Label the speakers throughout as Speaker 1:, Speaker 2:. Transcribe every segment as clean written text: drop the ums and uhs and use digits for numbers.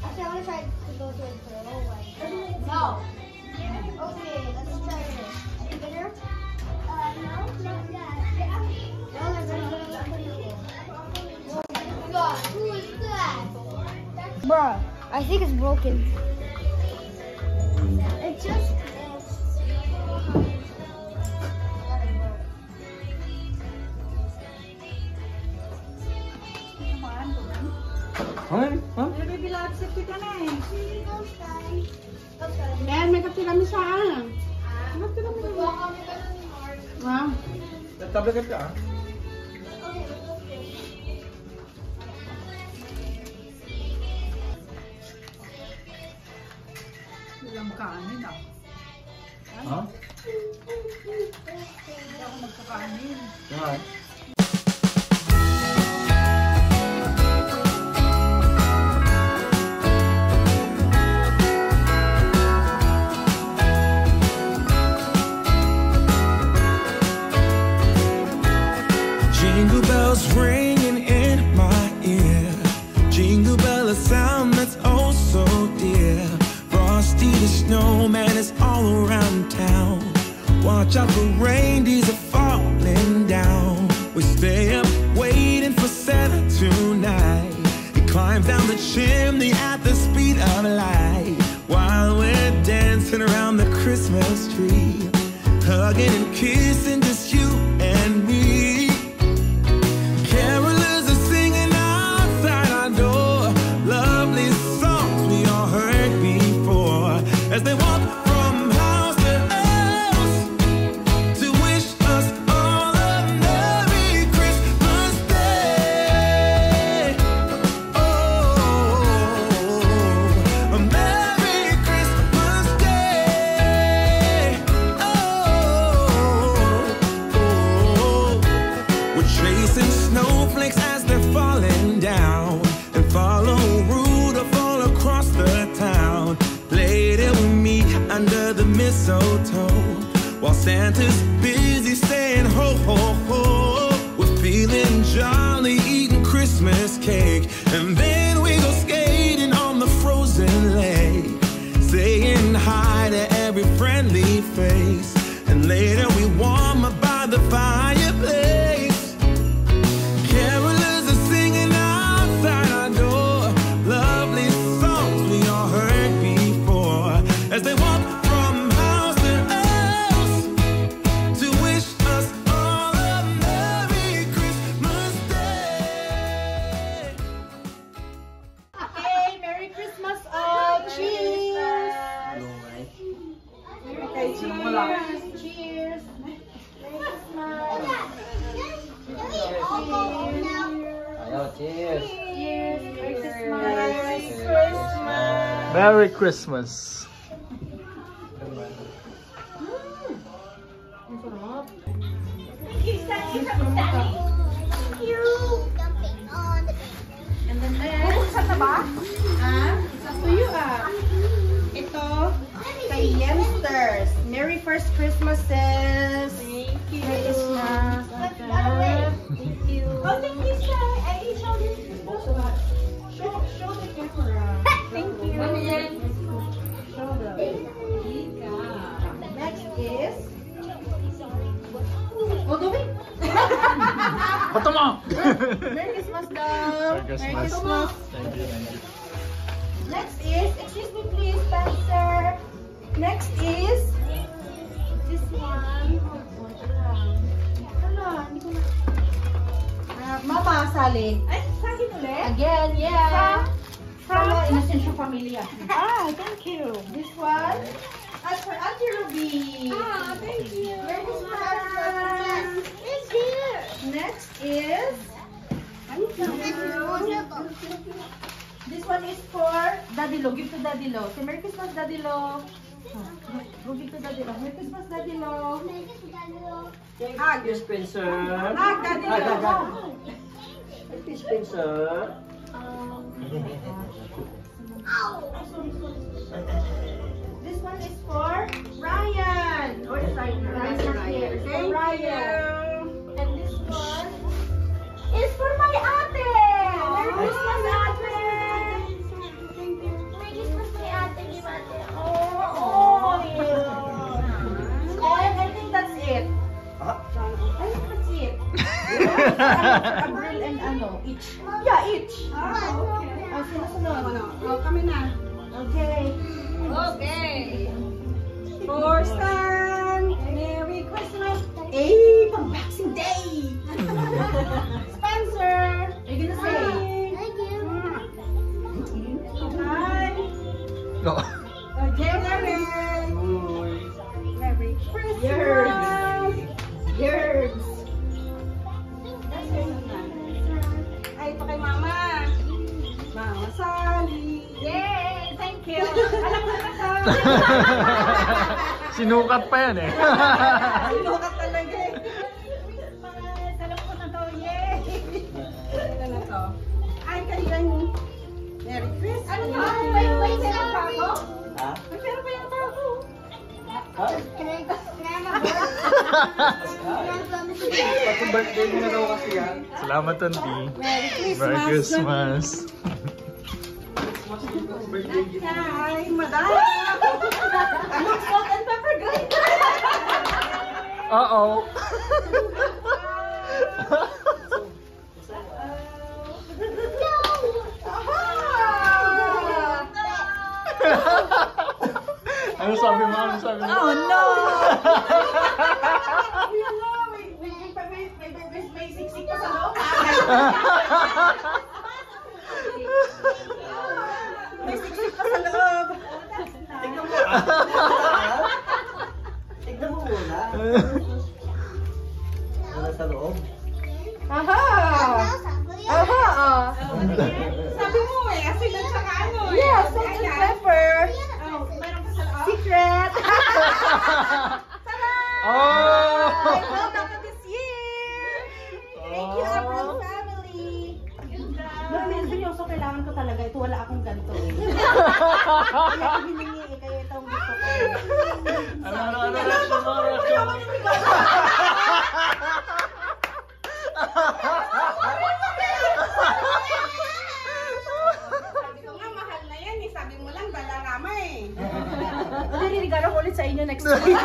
Speaker 1: Actually, I want to try to go to it for a little while. No. Okay, let's try this. Any bigger? No, not that. No, God, who is that? Bruh, I think it's broken. It just is.
Speaker 2: Nagbibilapsip ka na eh. Men, may kaptirami saan? Wow.
Speaker 3: Tablet ka ah.
Speaker 2: Walang kanin ah.
Speaker 3: Ha?
Speaker 2: Hindi ako magkakanin.
Speaker 3: Yeah.
Speaker 4: Jingle bells ringing in my ear. Jingle bell, a sound that's oh so dear. Frosty the snowman is all around town. Watch out for reindeers are falling down. We stay up waiting for Santa tonight. He climbs down the chimney at the speed of light, while we're dancing around the Christmas tree, hugging and kissing just you and me. Carolers are singing outside our door, lovely songs we all heard before, as they walk from house to house to wish us all a Merry Christmas Day. Oh, a Merry Christmas Day. Oh, we're chasing snowflakes as they're falling down, and follow Rudolph all across the town. Later we meet under the mistletoe, while Santa's busy saying ho ho ho. We're feeling jolly, eating Christmas cake, and then we go skating on the frozen lake, saying hi to every friendly face, and later we warm up by the fireplace. Carolers are singing outside our door, lovely songs we all heard before, as they walk from house to house to wish us all a Merry Christmas Day.
Speaker 2: Okay, Merry Christmas all! Cheers! Okay, cheers! Cheers! Merry Christmas!
Speaker 3: Cheers.
Speaker 2: Cheers! Merry Christmas!
Speaker 3: Merry Christmas.
Speaker 2: Ang sarap. And then next, sa ba? Sa tuyo Ito, kay Yemsters. Merry first Christmases. Thank you. Merry Christmas. Thank you. Oh, thank you, sir. I show this. Show the camera. Thank you. Show them. Next is... Oh, Domi.
Speaker 3: Bato mo!
Speaker 2: Merry Christmas, daw.
Speaker 3: Merry Christmas. Thank you, thank you.
Speaker 2: Next is, excuse me please, Spencer. Next is this one. Hala, hindi ko na. Mama, Sally. Ay, sa akin ulit? Again, yeah. From Inocencio Familia. Thank you. This one. As for Auntie Ruby. Thank you. Merry Christmas. Thank you. Next is... This one is for Daddy Lo. Give to Daddy Lo. Say Merry Christmas, Daddy Lo. Go give to Daddy Lo. Merry Christmas, Daddy Lo.
Speaker 5: Hug you, Spencer.
Speaker 2: Hug, Daddy Lo.
Speaker 5: Thank you, Spencer.
Speaker 2: This one is for Ryan. Where is Ryan? Ryan's not here. Thank Ryan. And this one is for my ate. Merry Christmas, ate. Thank you. A girl and ano, each. Yeah, each. Oh, sino-sunod? Oh, kami na. Okay.
Speaker 6: Okay.
Speaker 2: For Stan, Merry Christmas. Eh, pang Boxing Day. Spencer, are you gonna say?
Speaker 1: Thank you.
Speaker 2: Hi.
Speaker 3: No.
Speaker 2: Okay, Merry Christmas. Yerds. Ay, ito kay Mama. Mama Sally.
Speaker 6: Yay! Thank you.
Speaker 2: Alam mo na ito.
Speaker 3: Sinukat pa yan eh.
Speaker 2: Sinukat talaga eh. Alam ko na to. Yay! Ano na to? Ay, kailan Merry Christmas.
Speaker 6: Ano to? Wait, meron pa ako?
Speaker 5: Ha?
Speaker 2: May pera pa yung ako.
Speaker 5: Ha?
Speaker 1: Can I have a birthday?
Speaker 5: Pati birthday mo na daw kasi yan.
Speaker 3: Salamat, Auntie.
Speaker 2: Merry Christmas.
Speaker 3: Merry Christmas.
Speaker 5: Birthday gift.
Speaker 2: Hi, madam. Ano, salt and pepper grinder?
Speaker 3: Uh-oh. Ano sabi mo? Ano sabi mo?
Speaker 2: Oh no! May siksik pa sa loob. May siksik pa sa loob.
Speaker 5: Tignan mo. Tignan mo muna. Wala sa loob.
Speaker 2: Aha! Aha! Sabi mo eh, asin at saka ano eh. Yeah, salt and pepper. Oh, meron pa sa loob. Secret!
Speaker 3: Oh!
Speaker 2: Welcome to this year! Thank you, April family! Mami, seryoso, kailangan ko talaga ito. Wala akong ganito eh. Kaya hiningi eh, kaya ito ang gusto ko.
Speaker 3: Ano, reaction mo, reaction mo.
Speaker 2: Sabi ko nga, mahal na yan eh. Sabi mo lang, Balarama eh. Narinig ko ulit sa inyo next week.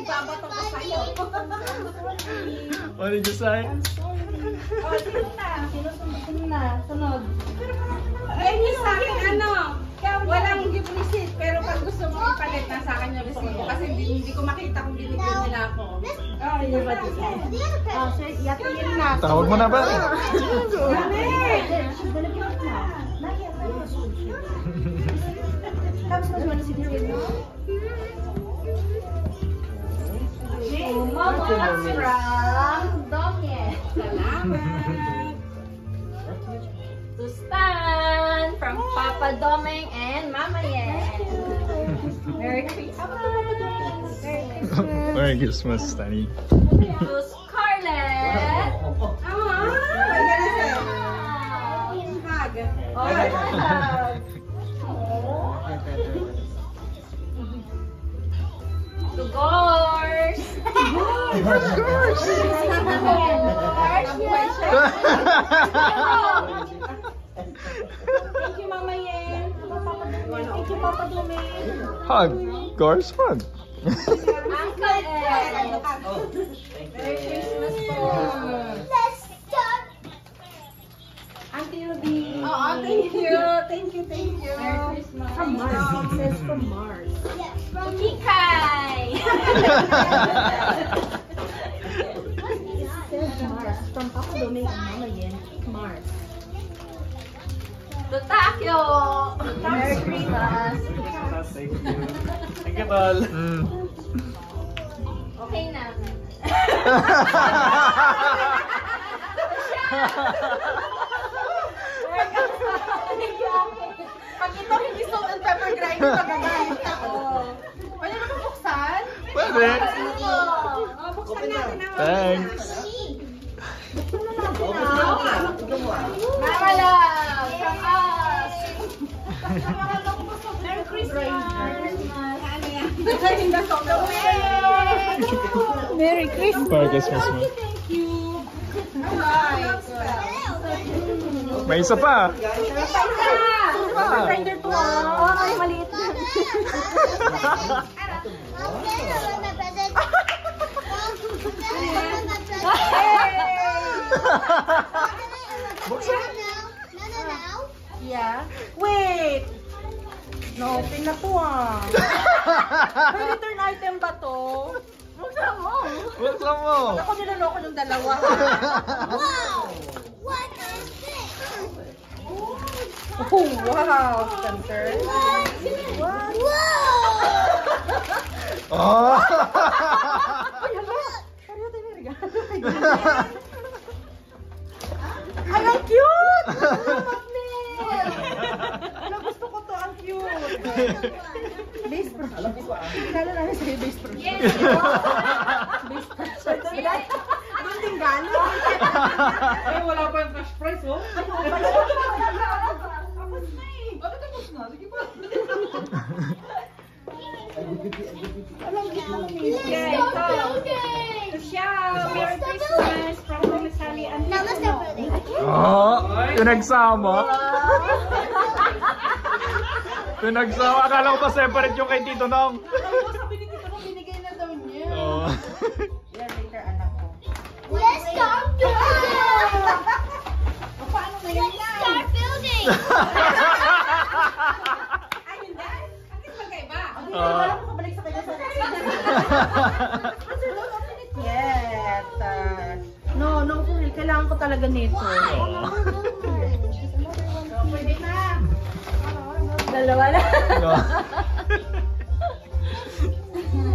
Speaker 2: Ibabato ko sa'yo.
Speaker 3: What did you say?
Speaker 2: Oh, sino na? Sino na? Sunod. Ay, hindi sa akin ano. Walang gift receipt. Pero pag gusto mo ipalit na sa akin yung receipt. Kasi hindi ko makita kung binigyan nila ako. Oh, hindi ba dito? Oh, sir, yatiin na.
Speaker 3: Tawag mo na ba?
Speaker 2: Tapos mas wala si Diril.
Speaker 6: Mama, from Domye.
Speaker 2: Salamat.
Speaker 6: To Stan from Papa Domeng and Mama Yen. Merry Christmas.
Speaker 3: Merry Christmas, Tani.
Speaker 6: To Scarlett.
Speaker 2: Hug.
Speaker 6: To Gors.
Speaker 2: Thank you, Mama Yen. Thank you, Papa Domeng.
Speaker 3: Hug. Gors, hug.
Speaker 6: Uncle Ed.
Speaker 5: Oh,
Speaker 6: Merry Christmas po.
Speaker 1: Let's start.
Speaker 2: Auntie Ruby. Oh, thank you. Thank you, thank you.
Speaker 6: Merry Christmas.
Speaker 2: From Mars. It says from Mars.
Speaker 1: Yes, from
Speaker 6: Kikay.
Speaker 2: It says Mars. From Papa Domeng and Mama Yen. Mars.
Speaker 6: To Takyo. Merry Christmas.
Speaker 5: thank you, Tol.
Speaker 6: Okay na.
Speaker 2: Pag ito hindi salt and pepper grinder, magagalit ako. Pwede na buksan?
Speaker 3: Pwede.
Speaker 2: Oh, buksan natin na.
Speaker 3: Thanks.
Speaker 6: Mama love from us.
Speaker 2: Merry Christmas. Ano yan? Merry Christmas.
Speaker 3: Merry Christmas, mo.
Speaker 2: Thank you. Alright.
Speaker 3: May isa pa.
Speaker 2: Grinder to. Oh, ay maliit na.
Speaker 1: Okay, I want my present.
Speaker 3: Buksan.
Speaker 1: No.
Speaker 2: Yeah. Wait! No, open na to ah. May return item ba to?
Speaker 6: Buksan mo.
Speaker 3: Buksan mo.
Speaker 2: Ako niloloko ng dalawa.
Speaker 1: Wow! What is this?
Speaker 2: Oh, wow, Spencer.
Speaker 1: What? Whoa!
Speaker 3: Oh.
Speaker 2: Ay, hala. Ano tayo may regalo? Ay, ang cute! Ano, gusto ko to, ang cute. Base pro. Regalo namin sa'yo, base pro. Base pro. Doon din galo.
Speaker 5: Ay, wala pa yung cash prize, oh.
Speaker 6: Okay, so, Ciao, Merry Christmas from Mama Sally and
Speaker 1: Now let's start building.
Speaker 3: Oh, pinagsama. Pinagsama. Akala ko pa separate yung kay Tito Nong.
Speaker 2: Sabi ni Tito Nong, binigay na daw niya.
Speaker 3: Oh.
Speaker 2: Yan, later, anak ko.
Speaker 1: Let's start building.
Speaker 2: Paano na
Speaker 1: Let's start building.
Speaker 2: Wala ko kabalik sa kanya sa Yes. No, for real. Kailangan ko talaga nito. Pwede na. Dalawa na.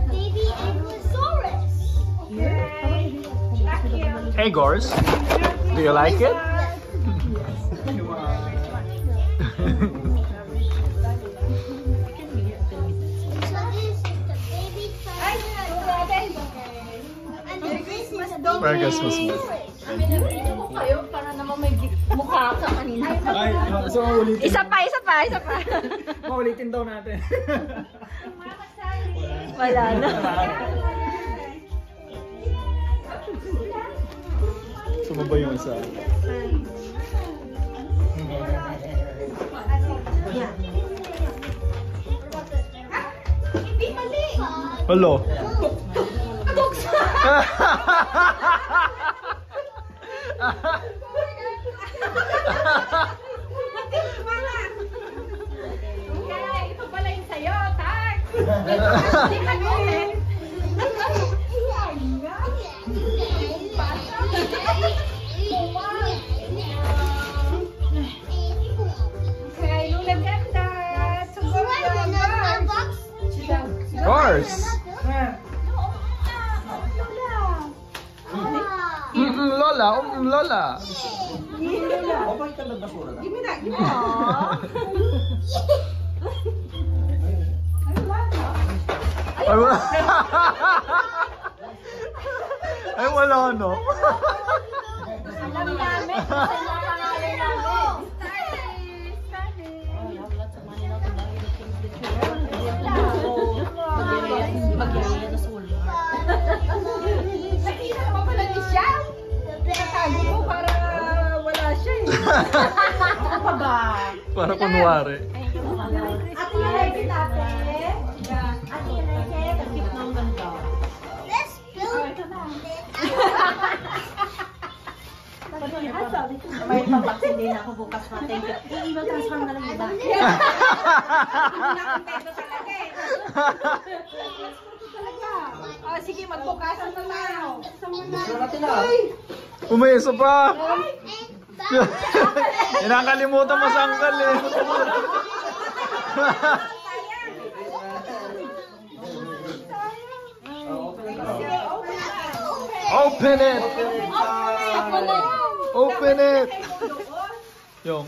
Speaker 1: Baby Ankylosaurus.
Speaker 3: Hey, Gors. Do you like it?
Speaker 1: So this is the baby dinosaur. And this is the
Speaker 3: Merry
Speaker 1: baby
Speaker 3: Christmas.
Speaker 1: dinosaur.
Speaker 6: mo kayo para naman may mukha ka kanina.
Speaker 3: Ay, so maulitin.
Speaker 6: Isa pa.
Speaker 3: Maulitin daw natin.
Speaker 6: Wala na.
Speaker 3: Sumaba yung isa. Hello.
Speaker 6: Okay, ito pala yung sayo, tak. Hindi ka ulit. Okay, Lula ganda.
Speaker 3: Gors. Lola. Lola.
Speaker 5: Okay ka lang na pura na.
Speaker 3: Ay, wala. Ay, wala, no?
Speaker 6: Alam namin, kasi napangalan namin.
Speaker 2: Magyaya na sa ulo.
Speaker 6: Nakita naman pala ni siya. Pinatago ko para wala siya eh.
Speaker 2: Ano pa ba?
Speaker 3: Para kunwari.
Speaker 2: Ate, yung like it, ate. Ate, yung like it. Ang cute ng ganda.
Speaker 1: Let's build
Speaker 2: May pag-vaccine din ako bukas na. Thank you. I-email transfer na lang yung iba.
Speaker 6: Oh, sige, magbukasan na lang.
Speaker 5: Gusto natin na.
Speaker 3: Umisa pa. Inakalimutan mo sa angkal eh. Open it! Open it! Yung,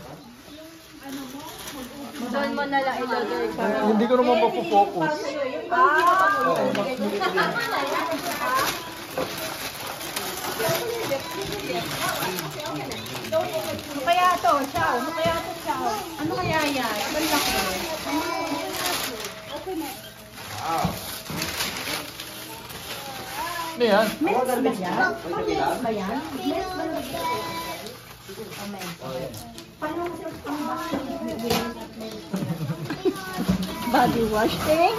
Speaker 6: Doon mo na lang ilagay para.
Speaker 3: hindi ko naman mapofocus.
Speaker 2: Ano kaya to? Chow. Ano kaya to, Chow? Ano kaya yan? Ang laki.
Speaker 3: Ano yan?
Speaker 5: Ako ganda niya.
Speaker 2: Ba yan?
Speaker 6: Body wash thing.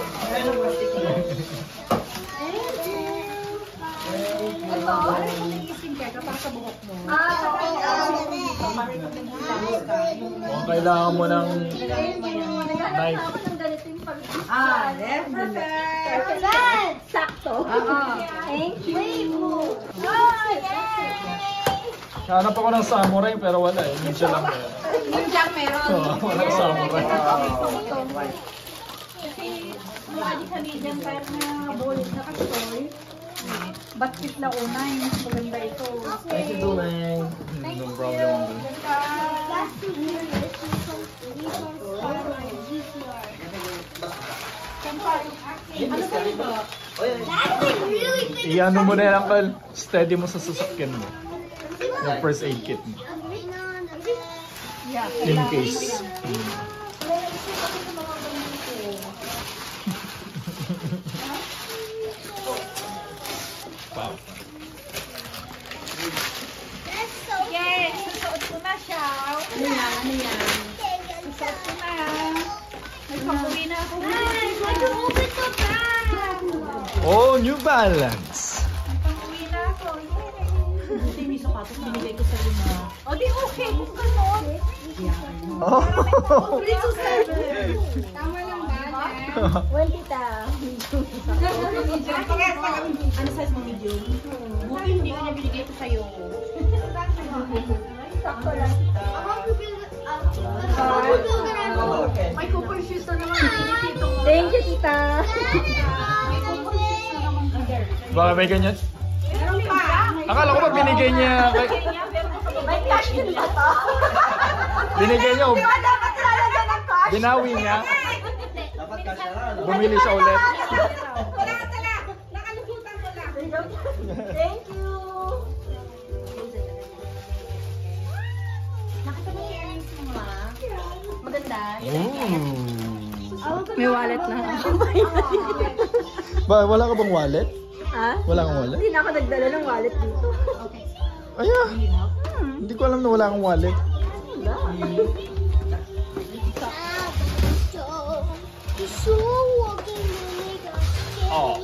Speaker 1: Ito.
Speaker 2: skincare ka para sa buhok mo.
Speaker 3: Kung kailangan mo ng knife.
Speaker 2: Yes, perfect.
Speaker 1: Sakto. Thank you.
Speaker 3: Hanap ako ng samurai pero wala eh. Ninja lang eh.
Speaker 6: Ninja meron.
Speaker 3: Walang samurai.
Speaker 6: Kasi lumadi kami dyan kahit na bulit na kastoy. Batkit na una, mas maganda ito.
Speaker 5: Thank you, Dueng.
Speaker 3: No problem. Iano mo na yan, Uncle. Steady mo sa sasakyan mo. Yung first aid kit mo. In case. Wow.
Speaker 6: Yes, susuot ko na siya.
Speaker 2: Ano yan?
Speaker 6: Susuot ko na. Nagpapuwi na ako.
Speaker 3: Oh, New Balance.
Speaker 6: Nagpapuwi na ako.
Speaker 2: Buti may sapatos binigay ko sa lima.
Speaker 6: O di okay kung gano'n.
Speaker 3: Oh.
Speaker 6: Tama lang ba?
Speaker 2: Ano size mo, medium? Buti hindi ko niya binigay ko sa'yo.
Speaker 6: May Cooper shoes na naman. Dito mo.
Speaker 1: Thank you, tita.
Speaker 6: May Cooper shoes na naman.
Speaker 3: Baka may ganyan.
Speaker 6: Meron pa.
Speaker 3: Akala ko ba binigay niya kay...
Speaker 1: May cash din ba to?
Speaker 3: Binigay niya o
Speaker 1: Dapat lalagyan ng cash.
Speaker 3: binawi niya?
Speaker 5: Dapat kasya lang.
Speaker 3: Bumili siya ulit.
Speaker 6: Wala ka tala. Nakalusutan ko lang.
Speaker 1: Thank you.
Speaker 2: Nakita mo yung earrings mo, ha? Maganda.
Speaker 1: May wallet na.
Speaker 3: Ba, wala ka bang wallet?
Speaker 1: Ha?
Speaker 3: Wala kang wallet?
Speaker 1: Hindi na ako nagdala ng wallet dito.
Speaker 3: Aya, hindi ko alam na wala kang wallet. Oh.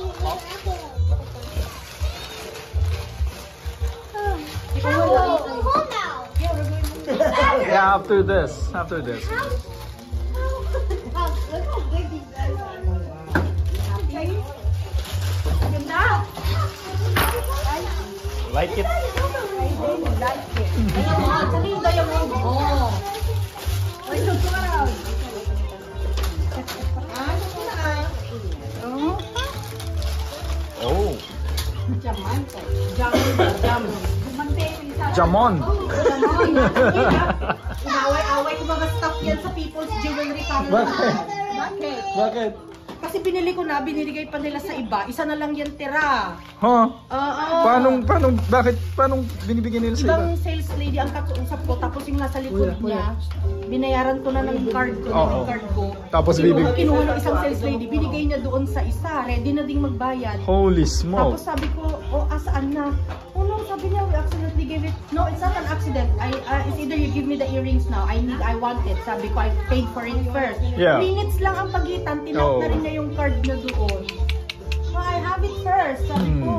Speaker 3: Yeah, after this. After this. Like it? Oh. Jamon.
Speaker 2: Inaway-away ko mga stuff yan sa People's Jewelry para
Speaker 3: Bakit?
Speaker 2: Bakit?
Speaker 3: Bakit?
Speaker 2: Kasi binili ko na, binigay pa nila sa iba. Isa na lang yan tira.
Speaker 3: Huh?
Speaker 2: Oo.
Speaker 3: Bakit? Paano binibigyan nila sa iba?
Speaker 2: Ibang sales lady ang kausap ko, tapos yung nasa likod niya, binayaran ko na ng card ko,
Speaker 3: Oo.
Speaker 2: ng card ko.
Speaker 3: Tapos
Speaker 2: Kinuha ng isang sales lady, binigay niya doon sa isa, ready na ding magbayad.
Speaker 3: Holy
Speaker 2: Tapos
Speaker 3: smoke.
Speaker 2: sabi ko, oh, asaan na? Oh no, sabi niya, we accidentally gave it. No, it's not an accident. It's either you give me the earrings now. I want it. Sabi ko, I paid for it first.
Speaker 3: Yeah.
Speaker 2: Minutes lang ang pagitan, tinawag
Speaker 3: Oo.
Speaker 2: na rin niya yung card na doon. No, I have it first. Sabi ko,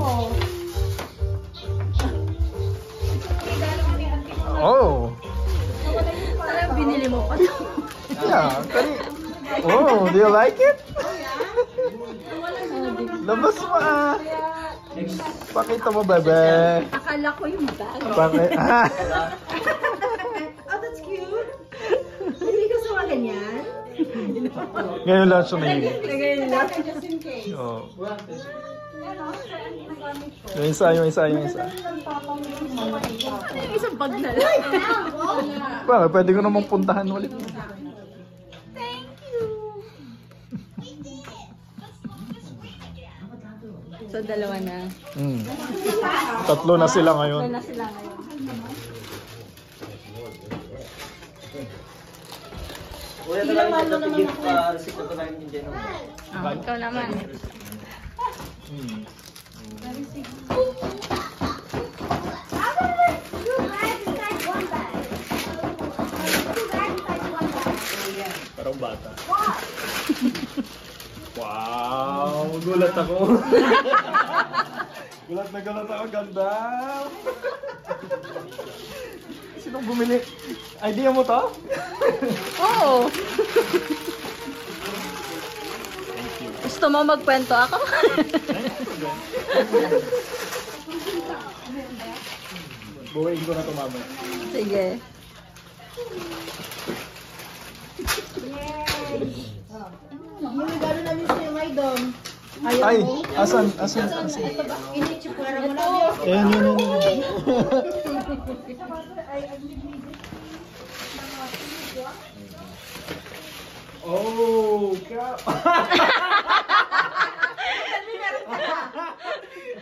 Speaker 3: Oh.
Speaker 1: Parang binili mo pa to.
Speaker 3: Yeah. Oh, do you like it? Labas mo ah. Pakita mo, bebe.
Speaker 1: Akala ko yung bag.
Speaker 2: oh, that's cute. Hindi ka sa ganyan.
Speaker 3: Ngayon lang siya nahilig.
Speaker 1: Lagay nila.
Speaker 3: Oh. Yung isa.
Speaker 1: Yung isang bag na lang.
Speaker 3: Bakit? Pwede ko namang puntahan ulit.
Speaker 1: Thank you. So, dalawa na.
Speaker 3: Tatlo na sila ngayon.
Speaker 1: Dalawa na sila ngayon.
Speaker 5: Kuya, talagang ito yung gift receipt ko na yung Indian.
Speaker 1: Ikaw naman.
Speaker 3: Parang bata. Wow! Gulat ako. Gulat na gulat ako, ganda! Sinong bumili? Idea mo to?
Speaker 7: Oo. Gusto mo magkwento ako?
Speaker 3: Buhayin ko na ito mamaya.
Speaker 7: Sige.
Speaker 2: Yung regalo namin sa'yo, may dom.
Speaker 3: Ay! Asan?
Speaker 2: Ini-chipura mo lang.
Speaker 3: Ayan, yun. Oh, crap!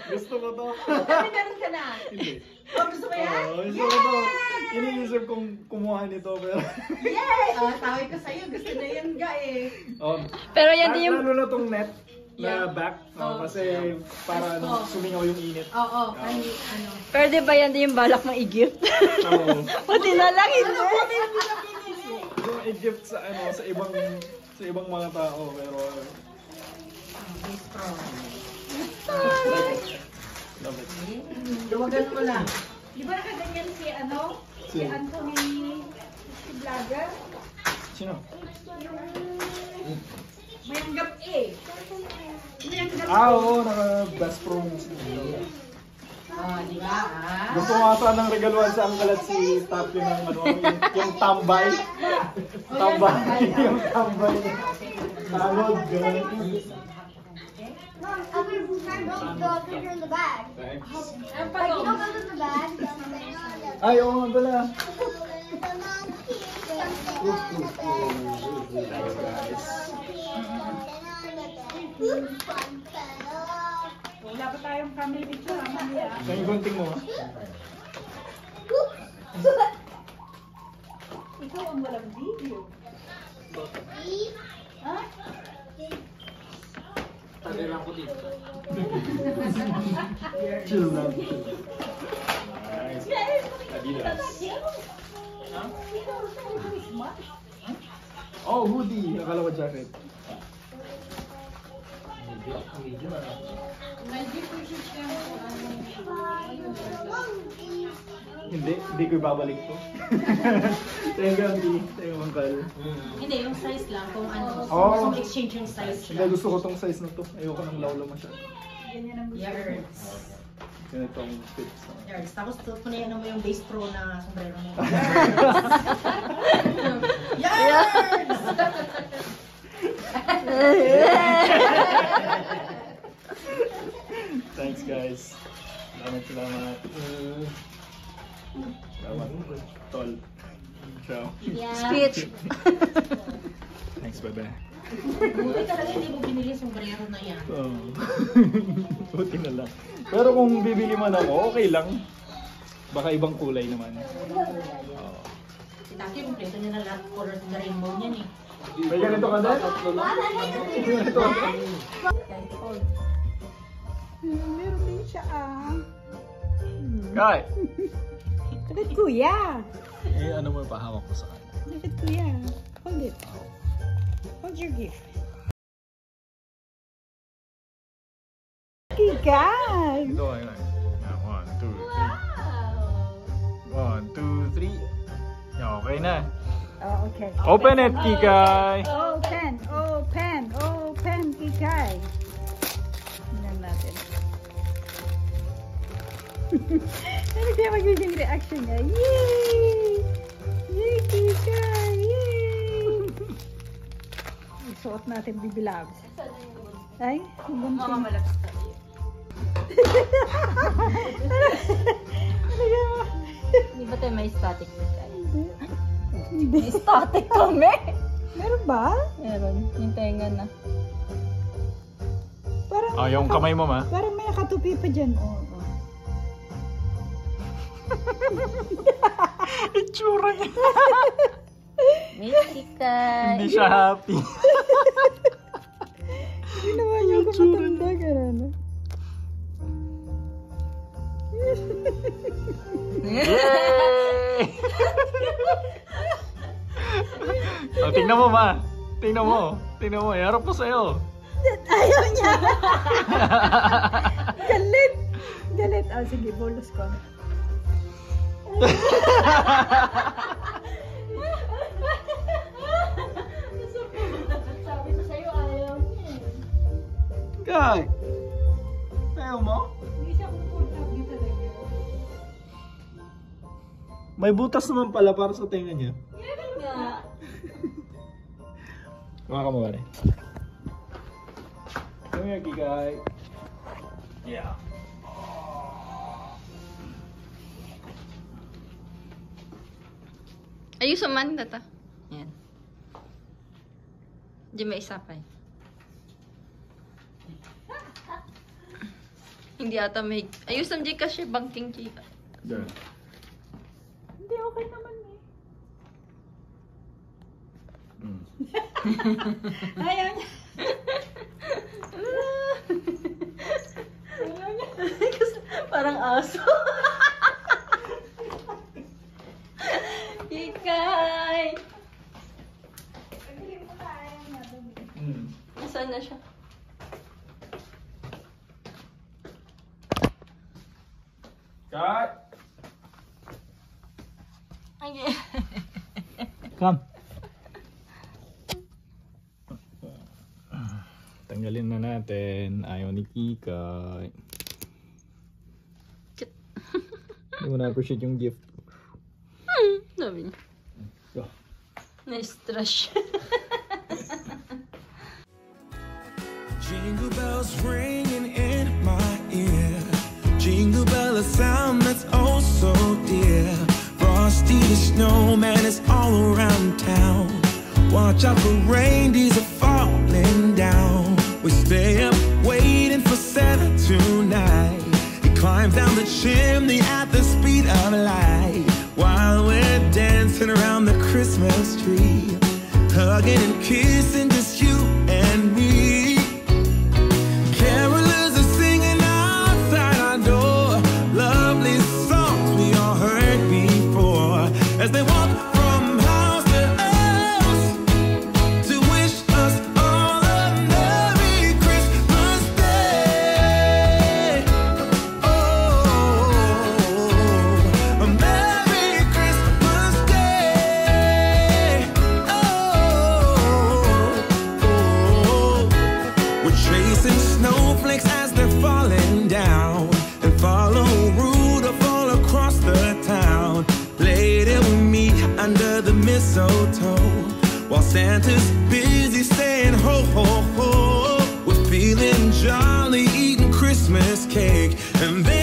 Speaker 3: Gusto ko to.
Speaker 2: Kami meron ka na.
Speaker 3: Hindi.
Speaker 2: Oh, gusto mo yan?
Speaker 3: Oh, gusto ko to. Iniisip kong kumuha nito pero...
Speaker 2: Yay! Oh, tawag ko sa'yo. Gusto na yan, ga eh.
Speaker 3: Oh,
Speaker 7: Pero yan din yung...
Speaker 3: lalo na tong net na back. Oh, kasi para sumingaw yung init.
Speaker 2: Oo, kahit ano.
Speaker 7: Pero di ba yan din yung balak mong i-gift?
Speaker 3: Oo.
Speaker 7: Buti na lang hindi.
Speaker 3: Yung i-gift sa ano sa ibang mga tao pero love it.
Speaker 2: Luwagan mo lang.
Speaker 6: Di ba nakaganyan si ano? Si
Speaker 3: Sino?
Speaker 6: Anthony, si Vlogger?
Speaker 3: Sino?
Speaker 6: Mayanggap eh. Mayanggap
Speaker 3: Oo, naka-best pro sila.
Speaker 2: Oh, di ba? Ah.
Speaker 3: Gusto ko nga sanang regaluhan sa angkalat si Tapio ng ano, yung tambay. Tambay. Yung tambay. Salod, gano'n.
Speaker 1: Mom, go picture in the bag.
Speaker 3: Thanks.
Speaker 1: Like, you don't go to the bag.
Speaker 3: Ay, oo nga pala.
Speaker 6: Wala pa tayong family picture. Mamaya.
Speaker 3: Yung gunting mo.
Speaker 6: Ikaw ang walang video. Ha?
Speaker 3: Chill lang. Nice. Adidas. Oh, hoodie. Akala ko jacket. Hindi ko ibabalik to. Thank you, Auntie. Thank you, Uncle.
Speaker 2: Hindi, yung size lang. Kung ano.
Speaker 3: Oh.
Speaker 2: Gusto mo exchange yung size
Speaker 3: Hindi,
Speaker 2: lang.
Speaker 3: gusto ko tong size na to. Ayoko ng lawlaw masyado.
Speaker 2: Yards.
Speaker 3: Ganitong fits.
Speaker 2: Yards. Tapos punayan mo yung base pro na sombrero mo. Yards!
Speaker 3: Thanks, guys. Salamat. Salamat. Tol. Ciao.
Speaker 7: Speech.
Speaker 3: Thanks, bebe.
Speaker 2: Buti talaga hindi mo binili yung sombrero na yan.
Speaker 3: Oh. Buti na lang. Pero kung bibili man ako, okay lang. Baka ibang kulay naman. Oh.
Speaker 2: Si Taki, kompleto niya na lahat colors ng rainbow niyan eh.
Speaker 3: May ganito ka din? May ganito ka din?
Speaker 6: Meron din siya ah.
Speaker 3: Kai!
Speaker 6: Look at kuya.
Speaker 3: Eh, ano mo pahawak ko sa kanya?
Speaker 6: Look at kuya. Hold it. Hold your gift. Kikas!
Speaker 3: Ito, ayun. 1, 2, 3. 1, 2, 3. Yeah, okay na.
Speaker 6: Oh, okay.
Speaker 3: Open it, Kikay!
Speaker 6: Open, Kikay. Tingnan natin. Ano kaya magiging reaction niya? Yay! Yay, Kikay! Yay! Isuot natin, Bibi Loves. Ay,
Speaker 2: Mama malakas ka.
Speaker 7: Di ba tayo may static na tayo? May static kami.
Speaker 6: Meron ba?
Speaker 7: Meron. Yung tenga na.
Speaker 6: Parang,
Speaker 3: Oh, yung kamay mo, ma.
Speaker 6: parang may nakatupi pa dyan. Oh, oh.
Speaker 3: Itsura niya.
Speaker 7: Miss Kikay.
Speaker 3: Hindi siya happy.
Speaker 6: Hindi naman yung kumatanda ka na, no?
Speaker 3: Yay! Oh, tingnan mo, ma. Tingnan mo. Tingnan mo. Iharap ko sa'yo.
Speaker 6: Ayaw niya! Galit! Galit. Ah, sige, bolos ko.
Speaker 7: Sabi ko sa'yo, ayaw niya eh.
Speaker 3: Kay! Ayaw mo?
Speaker 6: Hindi siya comfortable talaga.
Speaker 3: May butas naman pala para sa tenga niya.
Speaker 7: Meron nga.
Speaker 3: Mga kamukha. Come here, Kikay. Yeah.
Speaker 7: Ayos naman na ta. Yan. Hindi may isa pa eh. Hindi ata may... Ayos naman di kasi banking chika.
Speaker 3: There.
Speaker 6: Hindi, okay naman eh. Ayaw niya. Ayaw niya.
Speaker 7: Parang aso. Ikay! Nasaan na siya?
Speaker 3: Cut!
Speaker 7: Okay.
Speaker 3: Come. Tanggalin na natin. Ayaw ni Kikay.
Speaker 7: Cute.
Speaker 3: Hindi mo na-appreciate yung gift.
Speaker 7: Sabi niya.
Speaker 3: Go.
Speaker 7: Na-stress.
Speaker 4: Jingle bells ringing in my ear. Jingle bell, a sound that's oh so dear. Frosty the snowman is all around town. Watch out for reindeers are falling down. We stay up waiting for Santa tonight. He climbs down the chimney at the speed of light. While we're dancing around the Christmas tree, hugging and kissing just you and me. Carolers are singing outside our door, lovely songs we all heard before, as they walk from house to house to wish us all a Merry Christmas Day. Oh, a Merry Christmas Day. Oh, we're chasing snowflakes as they're falling down, and follow Rudolph all across the town. Later we meet under the mistletoe, while Santa's busy saying ho ho ho. We're feeling jolly, eating Christmas cake, and then